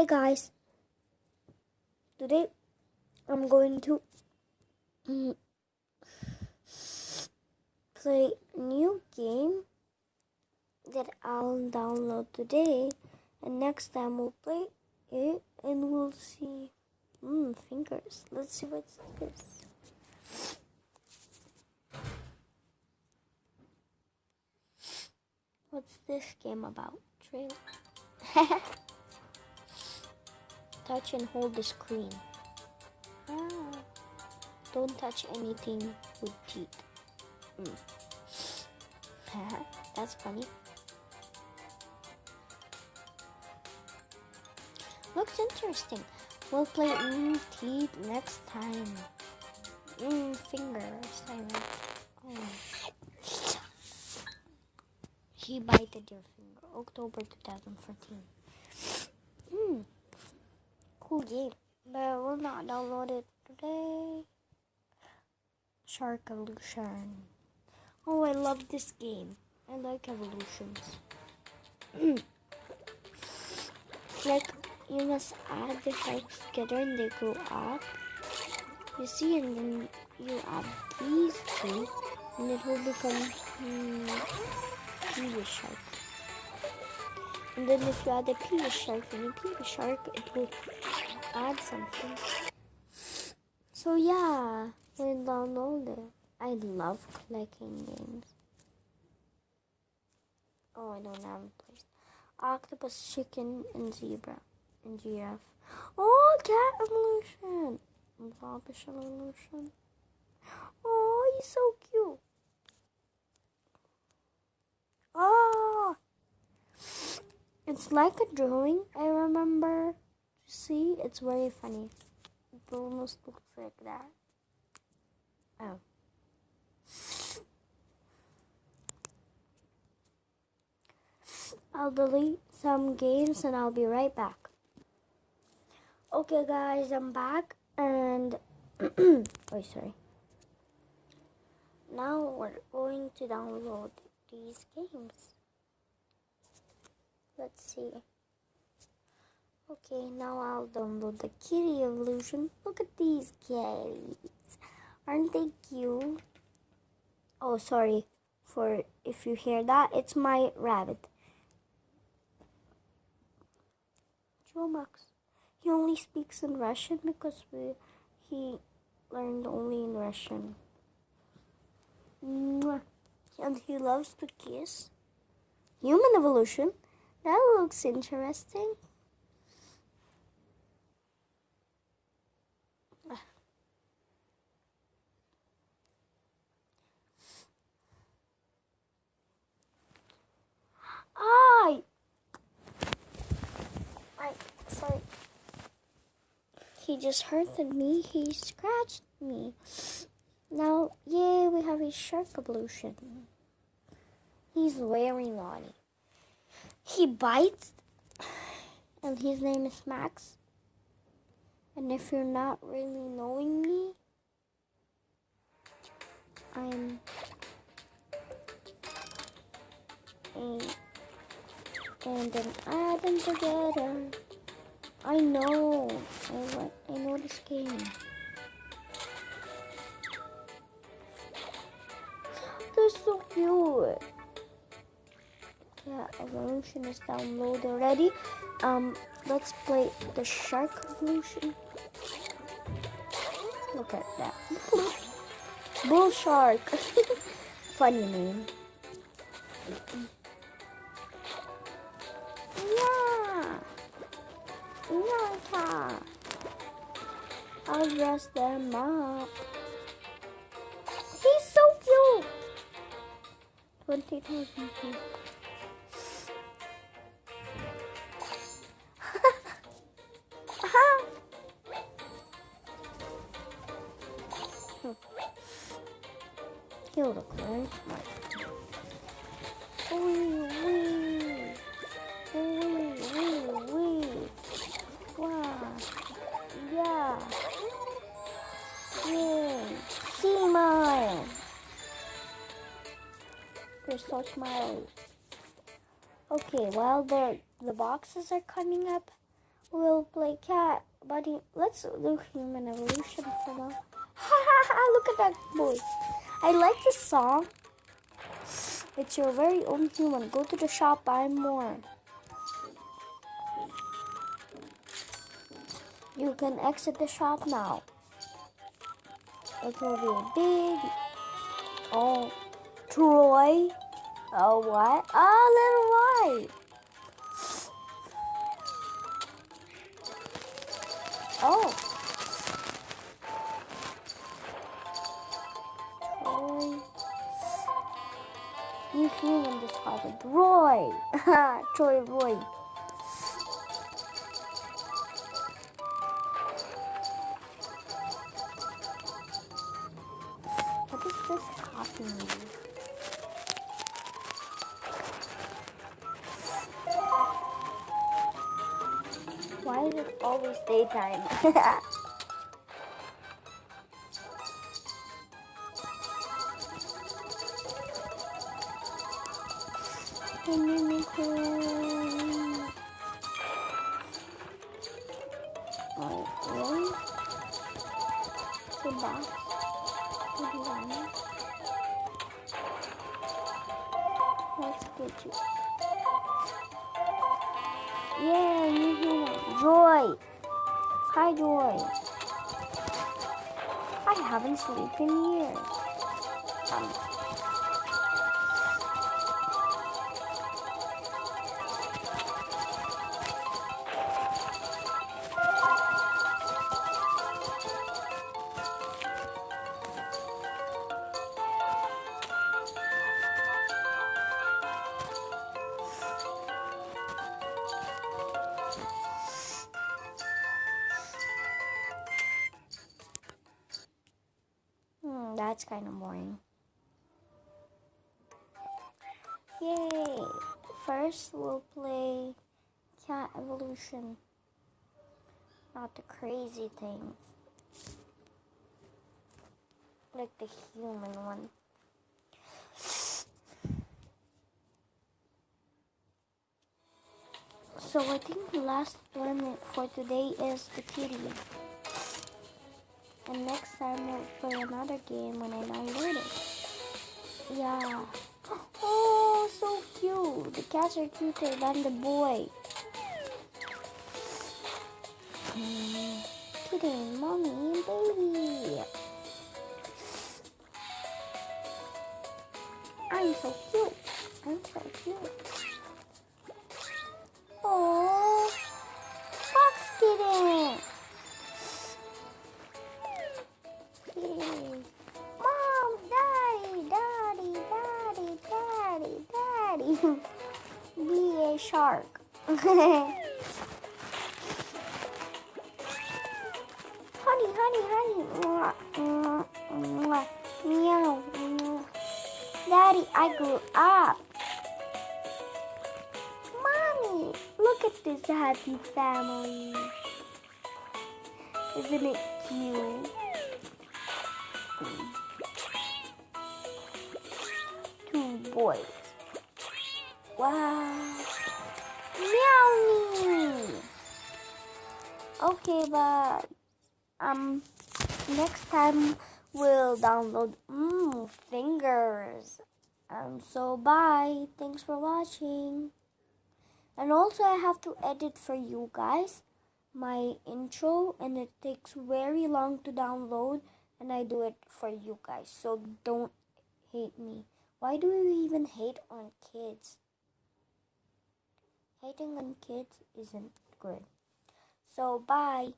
guys, today I'm going to play a new game that I'll download today, and next time we'll play it and we'll see. Fingers. Let's see what's this. What's this game about? Trailer. Touch and hold the screen. Don't touch anything with teeth. That's funny. Looks interesting. We'll play teeth next time. Fingers. He bited your finger. October 2014. Cool game. But we'll not download it today. Shark Evolution. Oh, I love this game. I like evolutions. Like, you must add the sharks together and they grow up. You see, and then you add these two, and it will become Peewee shark. And then if you add a Peewee shark and a Peewee shark, it will add something. So yeah, we'll download it. I love collecting games. Oh, I don't have a place. Octopus, chicken, and zebra, and giraffe. Oh, cat evolution. Blobfish evolution. Oh, he's so cute. Oh, it's like a drawing. I remember. See, it's very funny. It almost looks like that. Oh. I'll delete some games and I'll be right back. Okay guys, I'm back and sorry. Now we're going to download these games. Let's see. Okay, now I'll download the kitty evolution. Look at these kitties. Aren't they cute? Oh, sorry for if you hear that. It's my rabbit. Jomax. He only speaks in Russian because he learned only in Russian. And he loves to kiss. Human evolution. That looks interesting. Sorry. He just hurted me. He scratched me. Now, yay, we have a shark evolution. He's very naughty. He bites, and his name is Max. And if you're not really knowing me, I'm and then add them together. I know this game. They're so cute. Yeah, evolution is downloaded already. Let's play the shark evolution. Look at that. Bull shark. Funny name. Yeah. I'll dress them up. He's so cute. 20,000 people. He'll look very smart. Wow. Yeah. Smile. They're so smiley. Okay, while the boxes are coming up, we'll play cat. Buddy, let's do human evolution for now. Ha ha ha! Look at that boy. I like this song. It's your very own human. Go to the shop, buy more. You can exit the shop now. It will be big. Oh, Troy. Oh, what? Oh, little white. Oh. Troy. New human discovered. Roy. Troy Roy. What is this copy mean? Why is it always daytime? Unicorn. Really? Goodbye. Goodbye. Let's get you. Yeah, new human. Joy. Hi, Joy. I haven't slept in years. That's kind of boring. Yay! First, we'll play Cat Evolution. Not the crazy things. Like the human one. So I think the last one for today is the kitty. And next time we'll play another game when I download it. Yeah. Oh, so cute. The cats are cuter than the boy. Kitty, mommy, and baby. I'm so cute. I'm so cute. Oh, fox kitten. Mom, daddy. Be a shark. honey. Meow. Daddy, I grew up. Mommy, look at this happy family. Isn't it cute? Two boys. Wow. Meow. Okay, but next time we'll download fingers. So bye. Thanks for watching. And also I have to edit for you guys my intro, and it takes very long to download, and I do it for you guys. So don't hate me. Why do you even hate on kids? Hating on kids isn't good. So bye.